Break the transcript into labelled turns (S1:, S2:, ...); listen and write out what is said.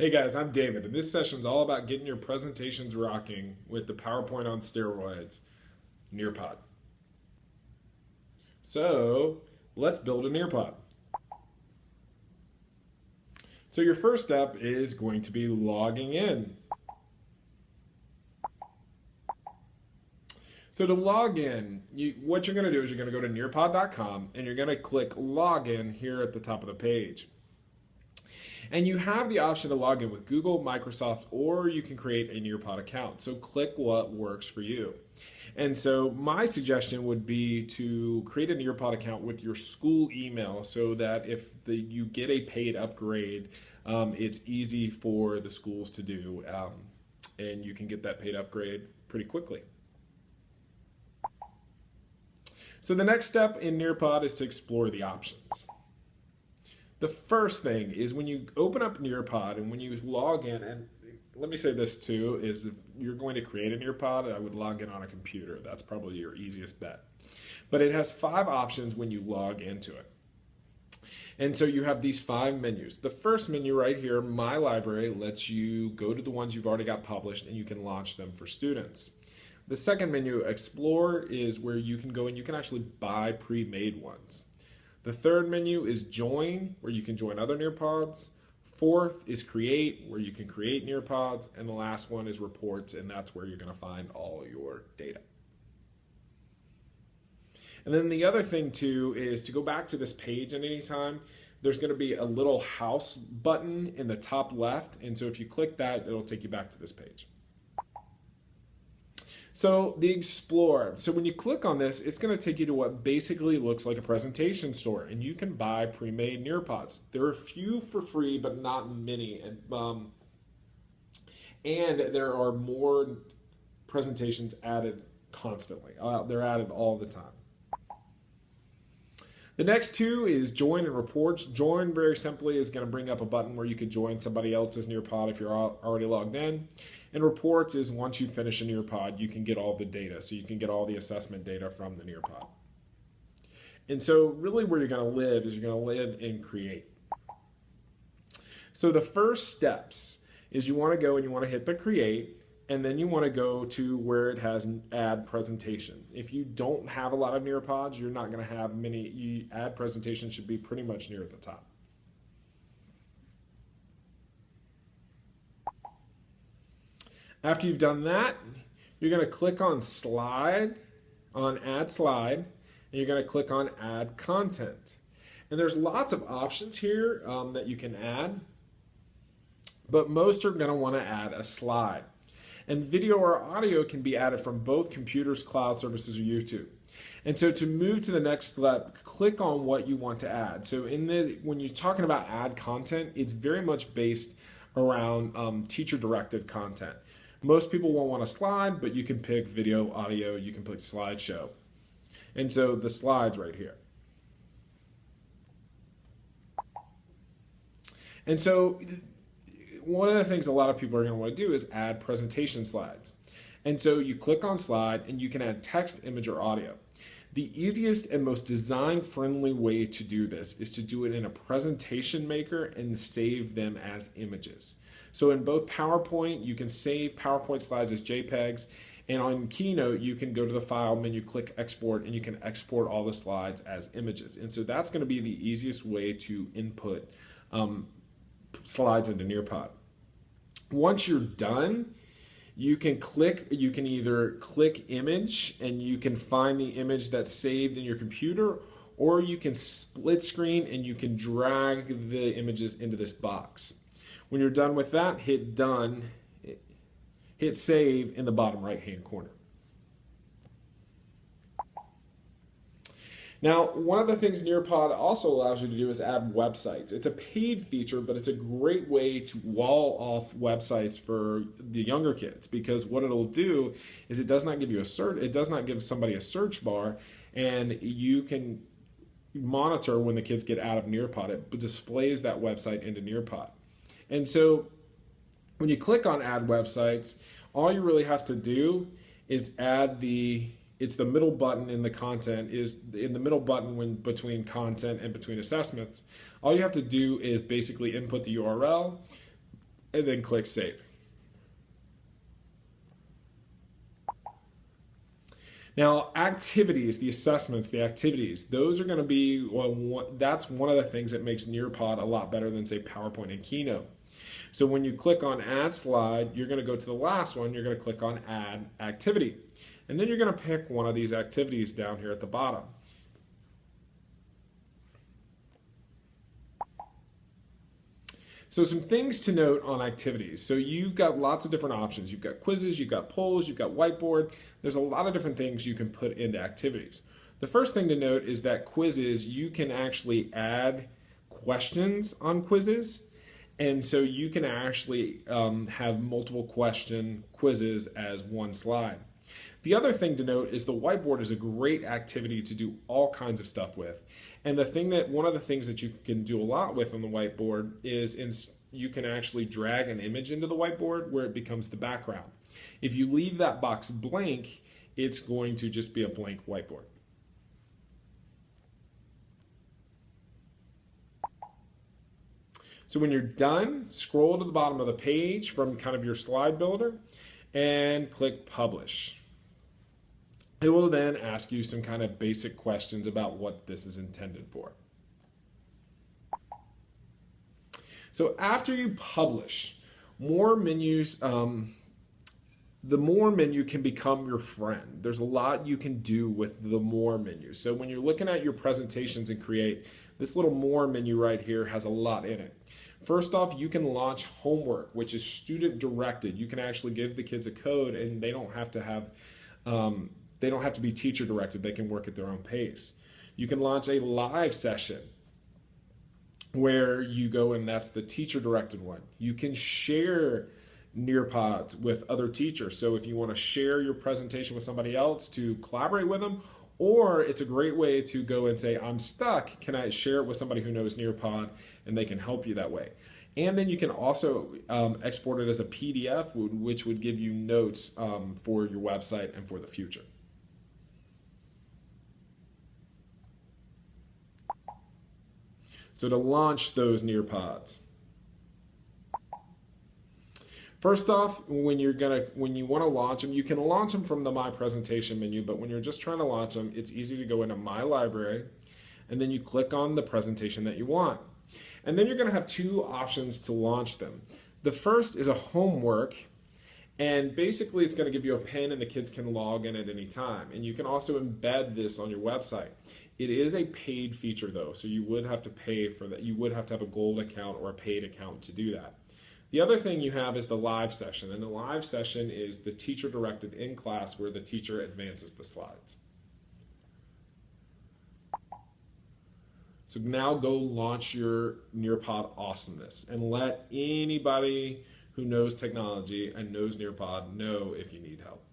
S1: Hey guys, I'm David, and this session's all about getting your presentations rocking with the PowerPoint on steroids, Nearpod. So, let's build a Nearpod. So your first step is going to be logging in. So to log in, what you're going to do is you're going to go to nearpod.com and you're going to click login here at the top of the page. And you have the option to log in with Google, Microsoft, or you can create a Nearpod account. So click what works for you. And so my suggestion would be to create a Nearpod account with your school email so that if you get a paid upgrade, it's easy for the schools to do, and you can get that paid upgrade pretty quickly. So the next step in Nearpod is to explore the options. The first thing is when you open up Nearpod and when you log in, and let me say this too, is if you're going to create a Nearpod, I would log in on a computer. That's probably your easiest bet. But it has 5 options when you log into it. And so you have these 5 menus. The first menu right here, My Library, lets you go to the ones you've already got published and you can launch them for students. The second menu, Explore, is where you can go and you can actually buy pre-made ones. The third menu is Join, where you can join other Nearpods. Fourth is Create, where you can create Nearpods. And the last one is Reports, and that's where you're going to find all your data. And then the other thing too is to go back to this page at any time, there's going to be a little house button in the top left. And so if you click that, it'll take you back to this page. So the Explore, so when you click on this, it's going to take you to what basically looks like a presentation store, and you can buy pre-made Nearpods. There are a few for free, but not many, and there are more presentations added constantly. They're added all the time. The next 2 is Join and Reports. Join, very simply, is going to bring up a button where you can join somebody else's Nearpod if you're already logged in. And Reports is once you finish a Nearpod, you can get all the data. So you can get all the assessment data from the Nearpod. And so really where you're going to live is you're going to live and create. So the first steps is you want to go and you want to hit the Create. And then you want to go to where it has Add Presentation. If you don't have a lot of Nearpods, you're not going to have many. Add Presentation should be pretty much near the top. After you've done that, you're going to click on Add Slide, and you're going to click on Add Content. And there's lots of options here that you can add, but most are going to want to add a slide. And video or audio can be added from both computers, cloud services, or YouTube. And so to move to the next step, click on what you want to add. So when you're talking about add content, it's very much based around teacher-directed content. Most people won't want a slide, but you can pick video, audio, you can pick slideshow. And so the slides right here. And so one of the things a lot of people are going to want to do is add presentation slides. And so you click on slide and you can add text, image, or audio. The easiest and most design-friendly way to do this is to do it in a presentation maker and save them as images. So in both PowerPoint, you can save PowerPoint slides as JPEGs, and on Keynote, you can go to the File menu, click Export, and you can export all the slides as images. And so that's going to be the easiest way to input slides into Nearpod. Once you're done, you can either click image and you can find the image that's saved in your computer, or you can split screen and you can drag the images into this box. When you're done with that, hit done, hit save in the bottom right hand corner. Now, one of the things Nearpod also allows you to do is add websites. It's a paid feature, but it's a great way to wall off websites for the younger kids, because what it'll do is it does not give you it does not give somebody a search bar, and you can monitor when the kids get out of Nearpod. It displays that website into Nearpod. And so when you click on add websites, all you really have to do is add it's the middle button in the content, is in the middle button between content and between assessments. All you have to do is basically input the URL, and then click Save. Now, activities, the assessments, the activities, those are going to be, well, that's one of the things that makes Nearpod a lot better than, say, PowerPoint and Keynote. So when you click on Add Slide, you're going to go to the last one, you're going to click on Add Activity. And then you're going to pick one of these activities down here at the bottom. So some things to note on activities. So you've got lots of different options. You've got quizzes, you've got polls, you've got whiteboard. There's a lot of different things you can put into activities. The first thing to note is that quizzes, you can actually add questions on quizzes. And so you can actually have multiple question quizzes as one slide. The other thing to note is the whiteboard is a great activity to do all kinds of stuff with. And one of the things that you can do a lot with on the whiteboard is you can actually drag an image into the whiteboard where it becomes the background. If you leave that box blank, it's going to just be a blank whiteboard. So when you're done, scroll to the bottom of the page from kind of your slide builder and click Publish. It will then ask you some kind of basic questions about what this is intended for. So after you publish, more menus, the More menu can become your friend. There's a lot you can do with the More menu. So when you're looking at your presentations and create, this little More menu right here has a lot in it. First off, you can launch homework, which is student directed. You can actually give the kids a code and they don't have to be teacher directed. They can work at their own pace. You can launch a live session where you go and that's the teacher directed one. You can share Nearpods with other teachers. So if you want to share your presentation with somebody else to collaborate with them, or it's a great way to go and say, I'm stuck, can I share it with somebody who knows Nearpod and they can help you that way. And then you can also export it as a PDF, which would give you notes for your website and for the future. So to launch those Nearpods. First off, when you want to launch them, you can launch them from the My Presentation menu, but when you're just trying to launch them, it's easy to go into My Library, and then you click on the presentation that you want. And then you're going to have two options to launch them. The first is a homework, and basically it's going to give you a pen and the kids can log in at any time. And you can also embed this on your website. It is a paid feature though, so you would have to pay for that. You would have to have a gold account or a paid account to do that. The other thing you have is the live session, and the live session is the teacher directed in class where the teacher advances the slides. So now go launch your Nearpod awesomeness and let anybody who knows technology and knows Nearpod know if you need help.